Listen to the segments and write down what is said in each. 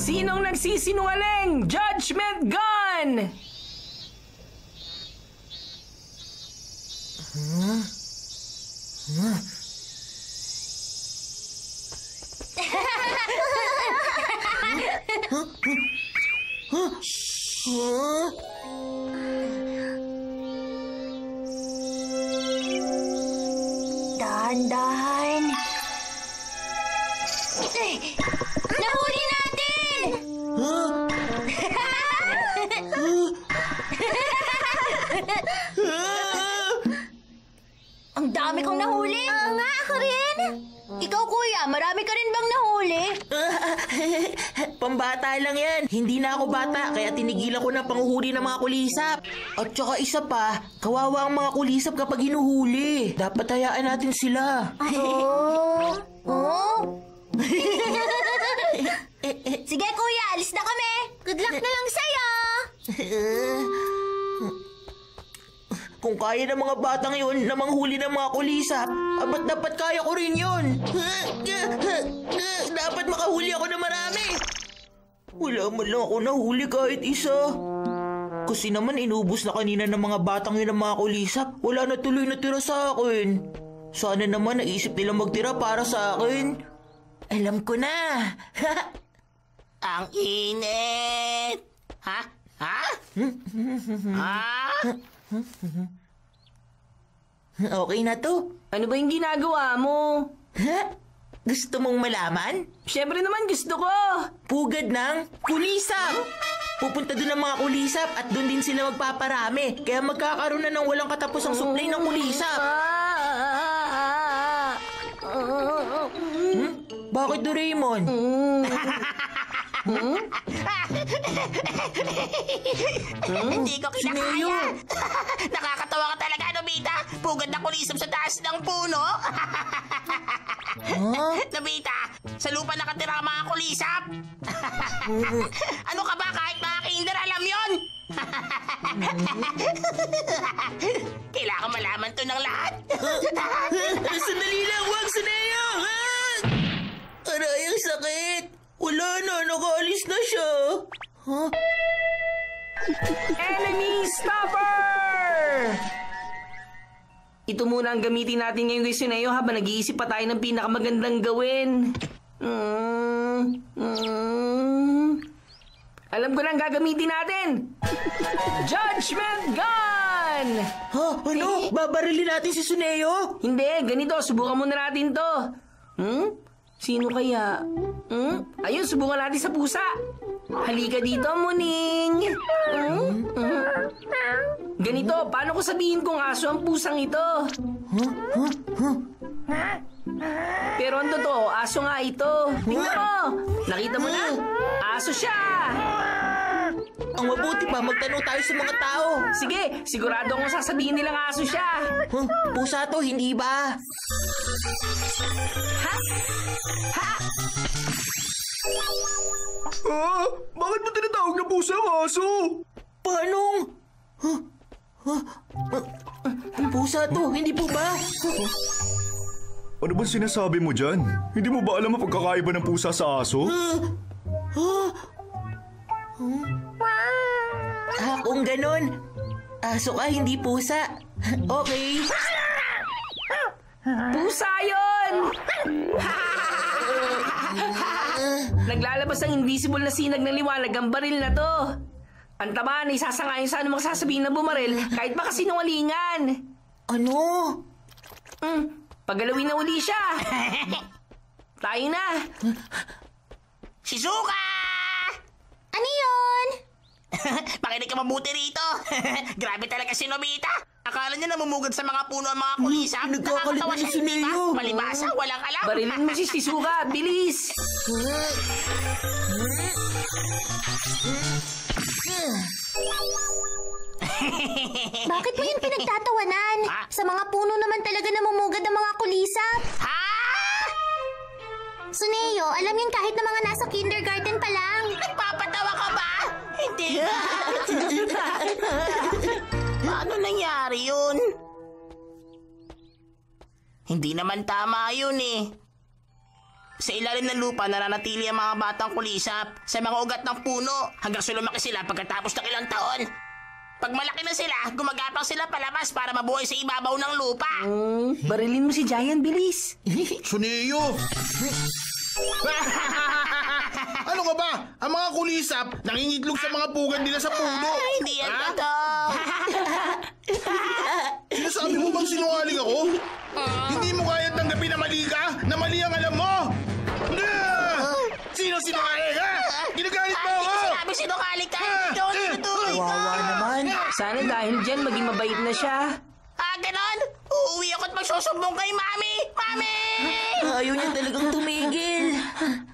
Sinong nagsisinungaling? Judgment Gun! Dahan-dahan. Nahuli natin! Ang dami kong nahuli. Nga, ako rin. Ikaw, kuya, marami ka rin bang nahuli? Pambata lang yan. Hindi na ako bata, kaya tinigilan ko na panghuhuli ng mga kulisap. At saka isa pa, kawawa ang mga kulisap kapag hinuhuli. Dapat hayaan natin sila. Sige, kuya, alis na kami. Good luck na lang sa'yo. Kung kaya ng mga batang yun na manghuli ng mga kulisap, abat dapat kaya ko rin yun. Dapat makahuli ako ng marami. Wala man lang ako nahuli kahit isa. Kasi naman inubos na kanina ng mga batang yun ng mga kulisap. Wala na tuloy na tira sa akin. Sana naman naisip nila magtira para sa akin. Alam ko na. Ang init. Ha? Okay na to. Ano ba yung ginagawa mo? Gusto mong malaman? Siyempre naman gusto ko. Pugad ng kulisap. Pupunta doon ang mga kulisap at doon din sila magpaparami. Kaya magkakaroon na ng walang katapusang supply ng kulisap. Bakit, Doraemon? Hindi ko kinakaya. Nakakatawa ka talaga, Nobita. Pugad na kulisap sa taas ng puno. Nobita, sa lupa nakatira ang mga kulisap. Ano ka ba? Kahit mga kinder, alam yun. Kailangan malaman to ng lahat. Sandali lang, wag, Suneo! Aray, ang sakit! Wala na, nakaalis na siya. Enemy stopper! Ito muna ang gamitin natin ngayon kay Suneo habang nag-iisip pa tayo ng pinakamagandang gawin. Alam ko na ang gagamitin natin! Judgment Gun! Ha? Ano? Babarilin natin si Suneo? Hindi, ganito. Subukan muna natin to. Sino kaya? Ayun, subukan natin sa pusa. Halika dito, Muning. Ganito, paano ko sabihin kung aso ang pusang ito? Pero ang totoo, aso nga ito. Tingnan mo! Nakita mo na? Aso siya! Ang mabuti pa, magtanong tayo sa mga tao. Sige, sigurado akong sasabihin nilang aso siya. Pusa to, hindi ba? Bakit mo tinatawag na pusa ang aso? Paanong? Pusa to, hindi po ba? Ano ba sinasabi mo dyan? Hindi mo ba alam ang pagkakaiba ng pusa sa aso? Kung ganon, aso ka, hindi pusa. Okay. Pusa yun! Naglalabas ang invisible na sinag ng liwanag ang baril na to. Ang taba na isasangayon sa anumang sasabihin na bumaril kahit baka sinungalingan. Ano? Pagalawin na uli siya. Tayo na. Shizuka! Ano yun? Pakinig ka mabuti rito. Grabe talaga si Nobita. Akala niya namumugad sa mga puno ang mga kulisap. Nagkakalit na si Suneo. Palibasa, walang alam. Barilin mo si Shizuka, bilis. Bakit mo yun pinagtatawanan? Sa mga puno naman talaga namumugad ang mga kulisap. Ha? Suneo, alam yun kahit na mga nasa kindergarten pa lang. Nagpapatawa ka ba? Hindi. Paano nangyari yun? Hindi naman tama yun eh. Sa ilalim ng lupa nananatili ang mga batang kulisap sa mga ugat ng puno hanggang lumaki sila pagkatapos ng ilang taon. Pag malaki na sila, gumagapang sila palabas para mabuhay sa ibabaw ng lupa. Barilin mo si Giant, bilis. Suneo! Ano ka ba? Ang mga kulisap nangingitlog sa mga pugad nila sa puno. Hindi yan totoo. Sinasabi mo bang sinungaling ako? Hindi mo kaya tanggapin na mali ka? Na mali ang alam mo? Sino sinungaling, ha? Ginagalit mo ako! Hindi ko sinabi sinungaling ka. Ikaw ang tinutuloy ko. Kawawa naman. Sana dahil dyan, maging mabait na siya. Ganon? Uuwi ako at magsusumbong kay Mami! Mami! Ayaw niya talagang tumigil.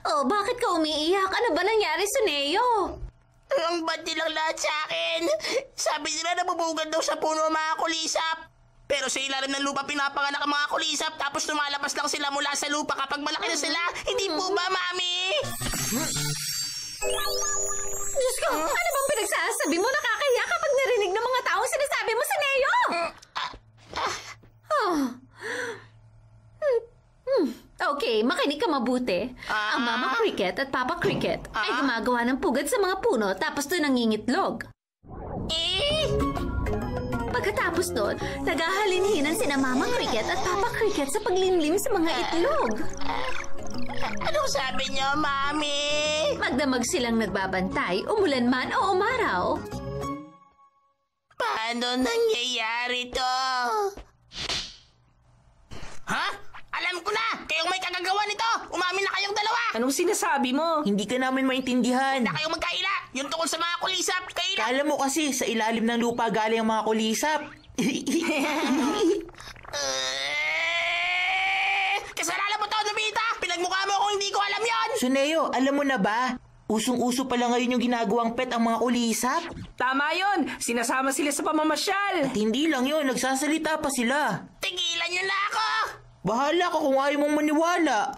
Oh, bakit ka umiiyak? Ano ba nangyari, Suneo? Ang bad nilang lahat sa akin. Sabi nila nabubugad daw sa puno ang mga kulisap. Pero sa ilalim ng lupa pinapanganak ang mga kulisap tapos lumalabas lang sila mula sa lupa kapag malaki na sila. Hindi po ba, Mami? Diyos ko, ano bang pinagsasabi mo? Nakakahiya kapag narinig ng mga taong sinasabi mo, Suneo! Okay, makinig ka mabuti. Ang Mama Cricket at Papa Cricket ay gumagawa ng pugad sa mga puno tapos doon nangingitlog. Pagkatapos doon, naghahalinhinan sina Mama Cricket at Papa Cricket sa paglimlim sa mga itlog. Anong sabi niyo, Mami? Magdamag silang nagbabantay, umulan man o umaraw. Paano nangyayari to? Ha? Alam ko na! Kayong may kagagawa nito! Umamin na kayong dalawa! Anong sinasabi mo? Hindi ka namin maintindihan. Na kayong magkaila! Yung tungkol sa mga kulisap! Kaila! Kala mo kasi sa ilalim ng lupa galing ang mga kulisap. Kasalanan mo to, Nobita! Pinagmukha mo kung hindi ko alam yon! Suneo, alam mo na ba? Usong-uso pala ngayon yung ginagawang pet ang mga kulisap. Tama yon. Sinasama sila sa pamamasyal. At hindi lang yun, nagsasalita pa sila. Tigilan niyo na ako! Bahala ka kung ayaw mong maniwala.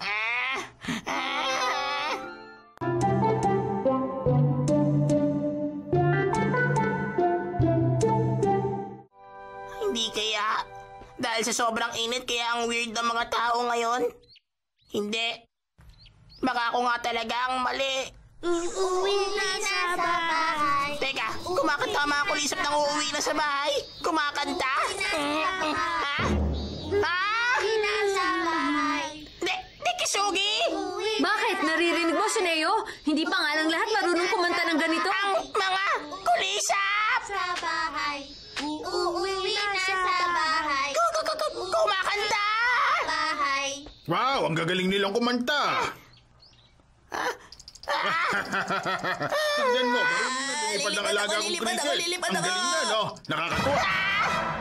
Hindi kaya? Dahil sa sobrang init kaya ang weird ng mga tao ngayon? Hindi. Baka ako nga talaga ang mali. Uuwi na sa bahay. Teka, kumakanta ang mga kulisap ng uuwi na sa bahay? Kumakanta? Ha? Di Kisugi! Bakit? Naririnig mo, Suneo? Hindi pa nga lang lahat marunong kumanta ng ganito. Ang mga kulisap! Sa bahay. Uuwi na sa bahay. Kumakanta! Bahay. Wow, ang gagaling nilang kumanta. Tignan mo, marunong na lumipad ng alaga kong Crisel. Ang galing na, no? Nakakatuwa.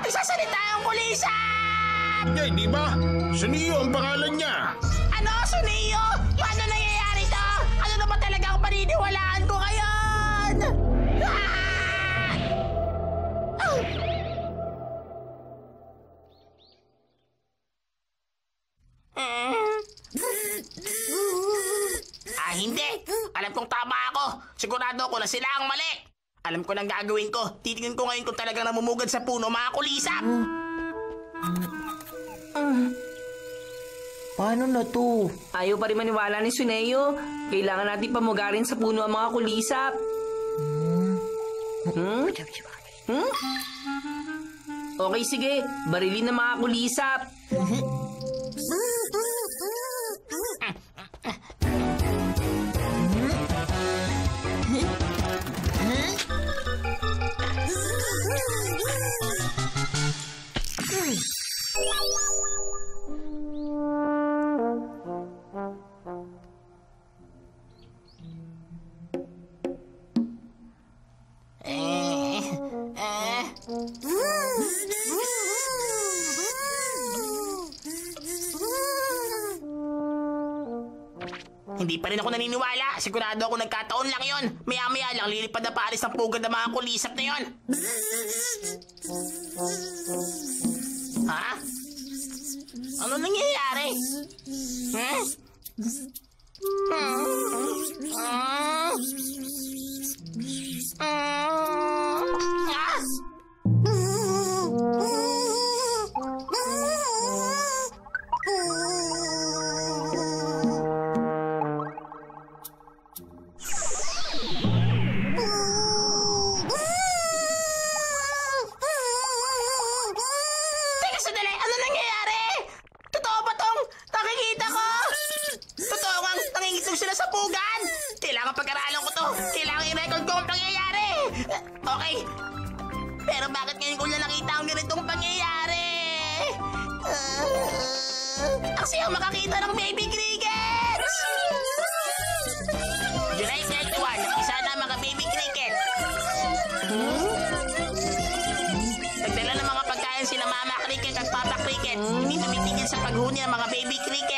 Nagsasalita ang kulisap! Hindi ba? Suneo ang pangalan niya. Ano, Suneo? Paano nangyayari to? Ano na ba talaga ang paniniwalaan ko ngayon? Hindi. Alam kong tama ako. Sigurado ako na sila ang mali. Alam ko nang gagawin ko. Titingin ko ngayon kung talagang namumugad sa puno mga kulisap. Paano na to? Ayaw pa rin maniwala ni Suneo. Kailangan natin pamugarin sa puno ang mga kulisap. Okay, sige. Barilin ng mga kulisap. Hindi pa rin ako naniniwala. Sigurado ako nagkataon lang yon. Maya-maya lang lilipad na paalis ng pugad ng mga kulisap na yon. Ha? Ano nangyayari? Pero bakit ngayon ko lang nakita ang ganitong pangyayari? Ang siya makakita ng baby crickets! July 31, isa na mga baby cricket. Nagdala ng mga pagkain sina Mama Cricket at Papa Cricket. Hindi tumitigil sa paghuni ng mga baby cricket.